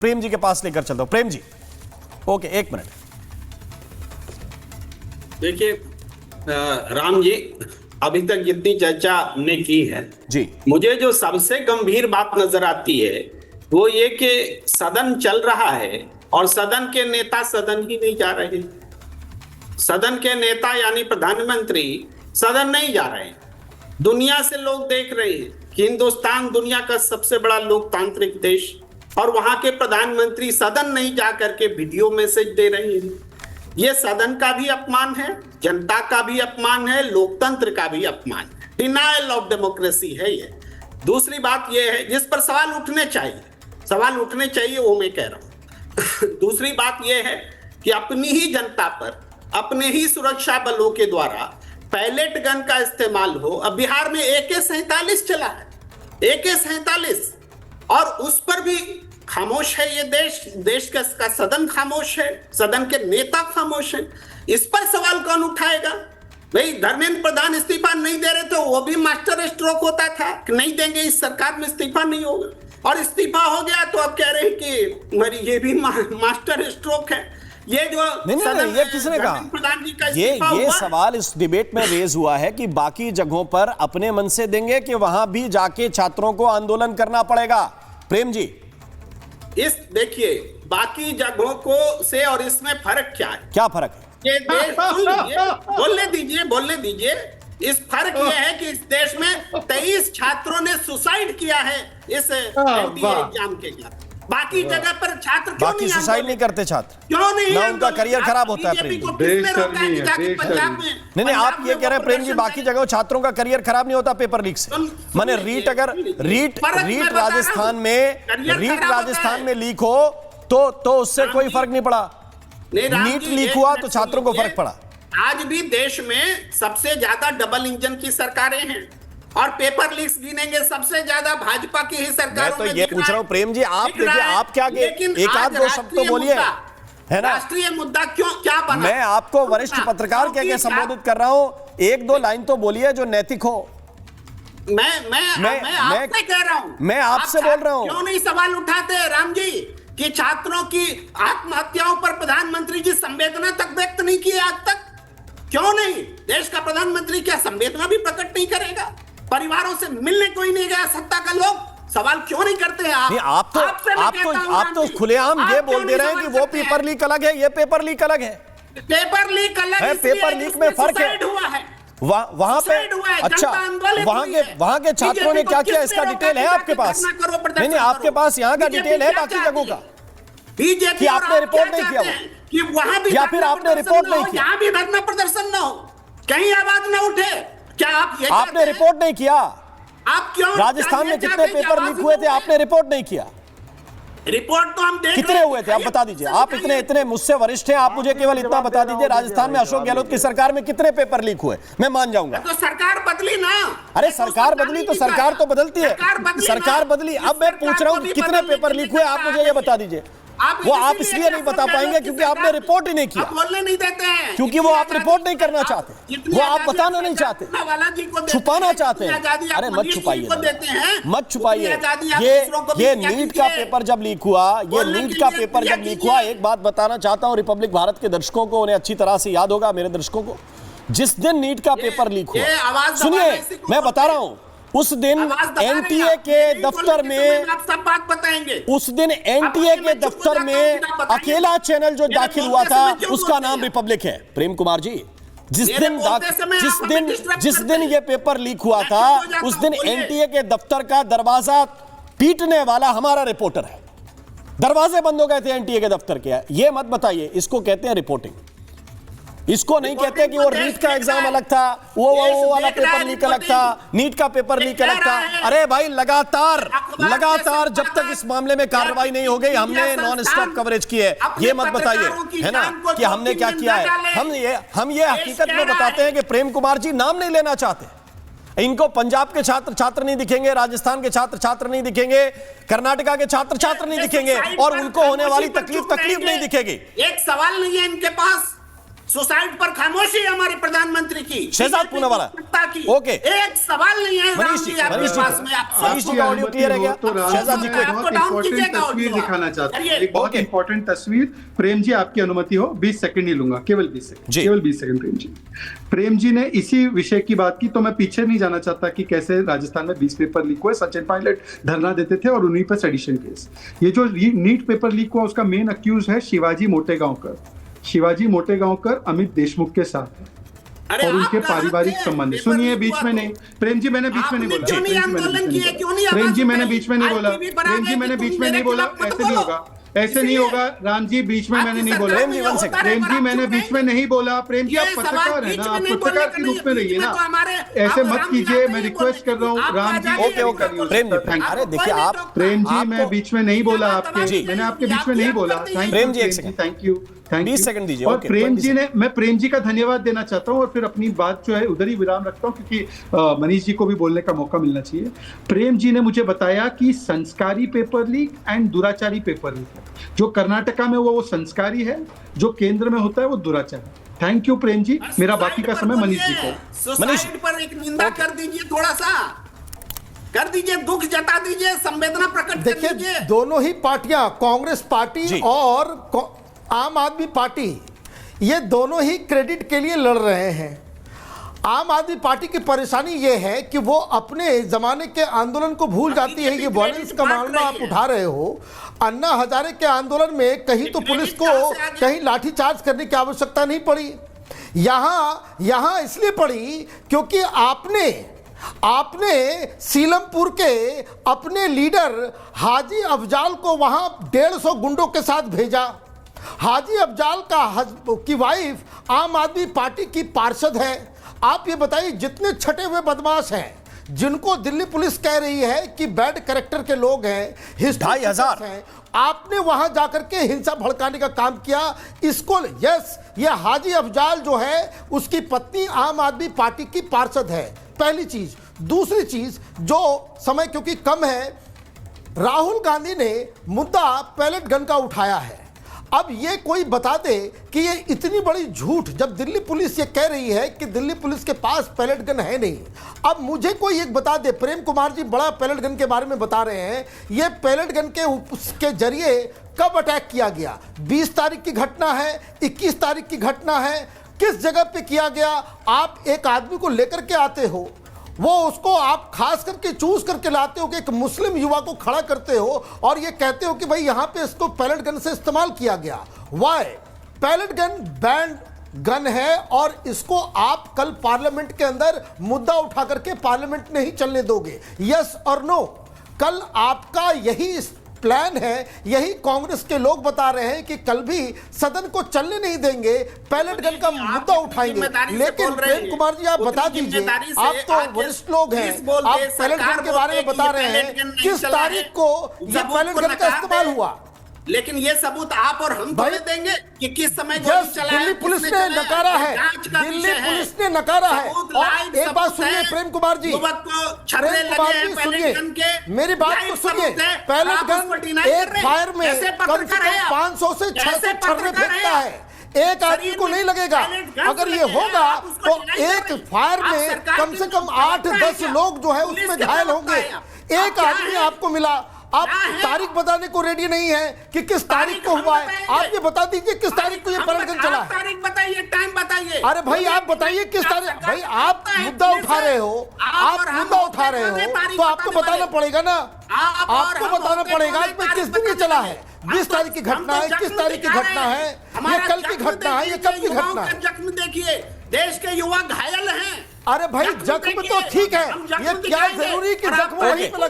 प्रेम जी के पास लेकर चलता हूं। प्रेम जी, ओके, एक मिनट। देखिए राम जी, अभी तक जितनी चर्चा हमने की है जी, मुझे जो सबसे गंभीर बात नजर आती है वो ये कि सदन चल रहा है और सदन के नेता सदन ही नहीं जा रहे। सदन के नेता यानी प्रधानमंत्री सदन नहीं जा रहे। दुनिया से लोग देख रहे हैं कि हिंदुस्तान दुनिया का सबसे बड़ा लोकतांत्रिक देश, और वहां के प्रधानमंत्री सदन नहीं जा करके वीडियो मैसेज दे रहे हैं। ये सदन का भी अपमान है, जनता का भी अपमान है, लोकतंत्र का भी अपमान है, डिनायल ऑफ डेमोक्रेसी है ये। दूसरी बात ये है जिस पर सवाल उठने चाहिए वो मैं कह रहा हूं। दूसरी बात ये है कि अपनी ही जनता पर अपने ही सुरक्षा बलों के द्वारा पैलेट गन का इस्तेमाल हो। अब बिहार में AK-47 चला है, AK-47, और उस पर भी खामोश है ये देश का सदन खामोश है, सदन के नेता खामोश है। इस पर सवाल कौन उठाएगा? भाई धर्मेंद्र प्रधान इस्तीफा नहीं दे रहे तो वो भी मास्टर स्ट्रोक होता था कि नहीं देंगे, इस सरकार में इस्तीफा नहीं होगा, और इस्तीफा हो गया तो अब कह रहे हैं कि मेरी ये भी मास्टर स्ट्रोक है। ये जो नहीं, ये किसने कहा? प्रधान जी का ये सवाल इस डिबेट में रेज हुआ है कि बाकी जगहों पर अपने मन से देंगे कि वहां भी जाके छात्रों को आंदोलन करना पड़ेगा। प्रेम जी, इस देखिए बाकी जगहों को से और इसमें फर्क क्या है? क्या फर्क है? ये देश बोलने दीजिए। इस फर्क यह है कि इस देश में 23 छात्रों ने सुसाइड किया है इस एग्जाम के लिए। बाकी जगह पर छात्र क्यों बाकी सुसाइड नहीं करते छात्र? क्यों नहीं? ना उनका करियर खराब होता है। प्रेम जी, नहीं, आप ये कह रहे हैं प्रेम जी बाकी जगह छात्रों का करियर खराब नहीं होता पेपर लीक से। माने रीट राजस्थान में लीक हो तो उससे कोई फर्क नहीं पड़ा। नीट लीक हुआ तो छात्रों को फर्क पड़ा। आज भी देश में सबसे ज्यादा डबल इंजन की सरकारें हैं और पेपर लीक्स गिनेंगे सबसे ज्यादा भाजपा की ही सरकारों में। मैं तो ये पूछ रहा हूं प्रेम जी, आप देखिए, आप क्या एक आध दो शब्द तो बोलिए, है ना? राष्ट्रीय मुद्दा क्या बना? मैं आपको वरिष्ठ पत्रकार कह के संबोधित कर रहा हूं, एक दो लाइन तो बोलिए जो नैतिक हो। मैं आपसे कह रहा हूं, मैं आपसे बोल रहा हूं। क्यों नहीं सवाल उठाते राम जी कि छात्रों की आत्महत्याओं पर प्रधानमंत्री जी संवेदना तक व्यक्त नहीं की आज तक? क्यों नहीं? देश का प्रधानमंत्री क्या संवेदना भी प्रकट नहीं करेगा? परिवारों से मिलने कोई नहीं गया सत्ता का लोग? सवाल क्यों नहीं करते हैं आप? आप तो खुलेआम ये बोल दे रहे हैं कि वो पेपर लीक अलग है, ये पेपर लीक अलग है। पेपर लीक अलग है, पेपर लीक में फर्क है। वहां पे अच्छा, वहां के छात्रों ने क्या किया इसका डिटेल है आपके पास? नहीं, आपके पास यहाँ का डिटेल है बाकी जगहों का बीजेपी? आपने रिपोर्ट नहीं किया कि वहां भी, या फिर आपने रिपोर्ट नहीं किया? यहाँ भी धरना प्रदर्शन न हो, कहीं आवाज न उठे? क्या आपने रिपोर्ट नहीं किया? आप क्यों? राजस्थान में कितने पेपर लीक हुए थे आपने रिपोर्ट नहीं किया? रिपोर्ट तो हम देख कितने हुए थे आप बता दीजिए। आप इतने मुझसे वरिष्ठ हैं, आप मुझे केवल इतना बता दीजिए, राजस्थान में अशोक गहलोत की सरकार में कितने पेपर लीक हुए? मैं मान जाऊंगा। तो सरकार बदली ना। अरे सरकार बदली तो सरकार तो बदलती है, सरकार बदली। अब मैं पूछ रहा हूं कितने पेपर लीक हुए, आप मुझे ये बता दीजिए। वो आप इसलिए नहीं बता पाएंगे क्योंकि आपने रिपोर्ट ही नहीं किया, बोलने नहीं देते हैं, क्योंकि वो आप रिपोर्ट नहीं करना चाहते, वो आप बताना नहीं चाहते, छुपाना चाहते हैं। अरे मत छुपाइए, मत छुपाइए। ये नीट का पेपर जब लीक हुआ, एक बात बताना चाहता हूं रिपब्लिक भारत के दर्शकों को, उन्हें अच्छी तरह से याद होगा, मेरे दर्शकों को, जिस दिन नीट का पेपर लीक हुआ, सुनिए मैं बता रहा हूं, उस दिन एनटीए के दफ्तर में, सब बात बताएंगे। उस दिन एनटीए के दफ्तर में अकेला चैनल जो दाखिल हुआ था उसका नाम रिपब्लिक है। प्रेम कुमार जी, जिस दिन ये पेपर लीक हुआ था उस दिन एनटीए के दफ्तर का दरवाजा पीटने वाला हमारा रिपोर्टर है। दरवाजे बंद हो गए थे एनटीए के दफ्तर के। ये मत बताइए, इसको कहते हैं रिपोर्टिंग। इसको नहीं कहते कि वो नीट का एग्जाम अलग था, वो वाला पेपर लीक अलग था, नीट का पेपर लीक अलग था। अरे भाई लगातार जब तक इस मामले में कार्रवाई नहीं हो गई हमने नॉन स्टॉप कवरेज की है। ये मत बताइए, है ना, कि हमने क्या किया है। हम ये हकीकत में बताते हैं कि प्रेम कुमार जी नाम नहीं लेना चाहते। इनको पंजाब के छात्र नहीं दिखेंगे, राजस्थान के छात्र नहीं दिखेंगे, कर्नाटका के छात्र नहीं दिखेंगे, और उनको होने वाली तकलीफ नहीं दिखेगी। एक सवाल नहीं है इनके पास, सुसाइड पर खामोशी है हमारे प्रधानमंत्री की, शहजाद पूनावाला की। ओके, एक सवाल नहीं है मनीष जी, आपके पास में। मनीष जी का ऑडियो क्लियर है क्या? तो शहजाद जी को बहुत इंपॉर्टेंट तस्वीर दिखाना चाहता हूँ, एक बहुत इंपॉर्टेंट तस्वीर। प्रेम जी, आपकी अनुमति हो 20 सेकंड ही लूंगा, केवल 20 सेकंड, केवल 20 सेकंड। प्रेम जी ने इसी विषय की बात की, तो मैं पीछे नहीं जाना चाहता कि कैसे राजस्थान में 20 पेपर लीक हुए। सचिन पायलट धरना देते थे और उन्हीं पर सेडिशन केस। ये जो नीट पेपर लीक हुआ उसका मेन अक्यूज है शिवाजी मोटेगांवकर। शिवाजी मोटेगांवकर अमित देशमुख के साथ है और उनके पारिवारिक संबंध। सुनिए, बीच में नहीं प्रेम जी, मैंने बीच में नहीं बोला। प्रेम जी मैंने बीच में नहीं बोला। प्रेम जी मैंने बीच में नहीं बोला। ऐसे नहीं होगा, ऐसे नहीं होगा। राम जी, बीच में मैंने नहीं बोला। प्रेम जी मैंने बीच में नहीं बोला। प्रेम जी, आप पत्रकार है ना, आप पत्रकार के रूप में रहिए ना, ऐसे मत कीजिए। मैं रिक्वेस्ट कर रहा हूँ राम जी। ओके ओके, प्रेम जी, अरे देखिए आप, प्रेम जी मैं बीच में नहीं बोला आपके, मैंने आपके बीच में नहीं बोला। प्रेम जी, एक सेकंड, थैंक यू, 20 सेकंड दीजिए। और प्रेम जी ने, मैं प्रेम जी का धन्यवाद देना चाहता हूं और फिर अपनी बात जो है उधर ही विराम रखता हूं, क्योंकि मनीष जी को भी बोलने का मौका मिलना चाहिए। प्रेम जी ने मुझे बताया कि संस्कारी पेपर लीक एंड दुराचारी पेपर लीक है। जो कर्नाटका में वो संस्कारी है, जो केंद्र में होता है वो दुराचारी। Thank you Prem ji. मेरा बाकी का समय मनीष जी को। मनीष पर एक निंदा कर दीजिए, थोड़ा सा कर दीजिए, दुख जता दीजिए, संवेदना प्रकट कर दीजिए। देखिए, दोनों ही पार्टियां, कांग्रेस पार्टी और आम आदमी पार्टी, ये दोनों ही क्रेडिट के लिए लड़ रहे हैं। आम आदमी पार्टी की परेशानी ये है कि वो अपने जमाने के आंदोलन को भूल जाती है। ये वायलेंस का मामला आप उठा रहे हो। अन्ना हजारे के आंदोलन में कहीं तो पुलिस को कहीं लाठीचार्ज करने की आवश्यकता नहीं पड़ी। यहां इसलिए पड़ी क्योंकि आपने सीलमपुर के अपने लीडर हाजी अफजाल को वहां 150 गुंडों के साथ भेजा। हाजी अफजाल की वाइफ आम आदमी पार्टी की पार्षद है। आप ये बताइए, जितने छटे हुए बदमाश हैं, जिनको दिल्ली पुलिस कह रही है कि बैड कैरेक्टर के लोग हैं, 2500 हैं, आपने वहां जाकर के हिंसा भड़काने का काम किया। इसको ये हाजी अफजाल जो है, उसकी पत्नी आम आदमी पार्टी की पार्षद है, पहली चीज। दूसरी चीज, जो समय क्योंकि कम है, राहुल गांधी ने मुद्दा पैलेट गन का उठाया है। अब ये कोई बता दे कि ये इतनी बड़ी झूठ, जब दिल्ली पुलिस ये कह रही है कि दिल्ली पुलिस के पास पैलेट गन है नहीं। अब मुझे कोई एक बता दे, प्रेम कुमार जी बड़ा पैलेट गन के बारे में बता रहे हैं, ये पैलेट गन के जरिए कब अटैक किया गया? 20 तारीख की घटना है, 21 तारीख की घटना है, किस जगह पे किया गया? आप एक आदमी को लेकर के आते हो, वो उसको आप खास करके चूज करके लाते हो कि एक मुस्लिम युवा को खड़ा करते हो और ये कहते हो कि भाई यहां पे इसको पैलेट गन से इस्तेमाल किया गया। Why? Pellet gun banned gun है और इसको आप कल पार्लियामेंट के अंदर मुद्दा उठा करके पार्लियामेंट में ही चलने दोगे? यस और नो? कल आपका यही प्लान है, यही कांग्रेस के लोग बता रहे हैं कि कल भी सदन को चलने नहीं देंगे, पैलेट गन का मुद्दा उठाएंगे। लेकिन प्रेम कुमार जी, आप बता दीजिए, आप तो वरिष्ठ लोग हैं, आप पैलेट गन के बारे में बता रहे हैं, किस तारीख को यह पैलेट गन का इस्तेमाल हुआ? लेकिन ये सबूत आप और हम थोड़े देंगे कि किस समय दिल्ली पुलिस ने नकारा है, दिल्ली पुलिस ने नकारा है। और एक बात सुनिए प्रेम कुमार जी, सुनिए मेरी बात तो सुनिए। पैलेट गन एक फायर में कम से कम 500 से 600 छर्रे फेंकता है, एक आदमी को नहीं लगेगा। अगर ये होगा तो एक फायर में कम से कम 8-10 लोग जो है उसमें घायल होंगे। एक आदमी आपको मिला, आप तारीख बताने को रेडी नहीं है कि किस तारीख को हुआ है। आप ये बता दीजिए किस तारीख को ये पैलेट गन चला है। तारीख बताइए, टाइम बताइए। अरे भाई आप बताइए किस तारीख। भाई आप मुद्दा उठा रहे हो, आप मुद्दा उठा रहे हो तो आपको बताना पड़ेगा ना, आपको बताना पड़ेगा कि किस दिन ये चला है। 20 तारीख की घटना है, 21 तारीख की घटना है, ये कल की घटना है, ये कब की घटना है? जख्म देखिए, देश के युवा घायल हैं। अरे भाई जख्म तो ठीक है, ये क्या जरूरी कि जख्म वहीं पे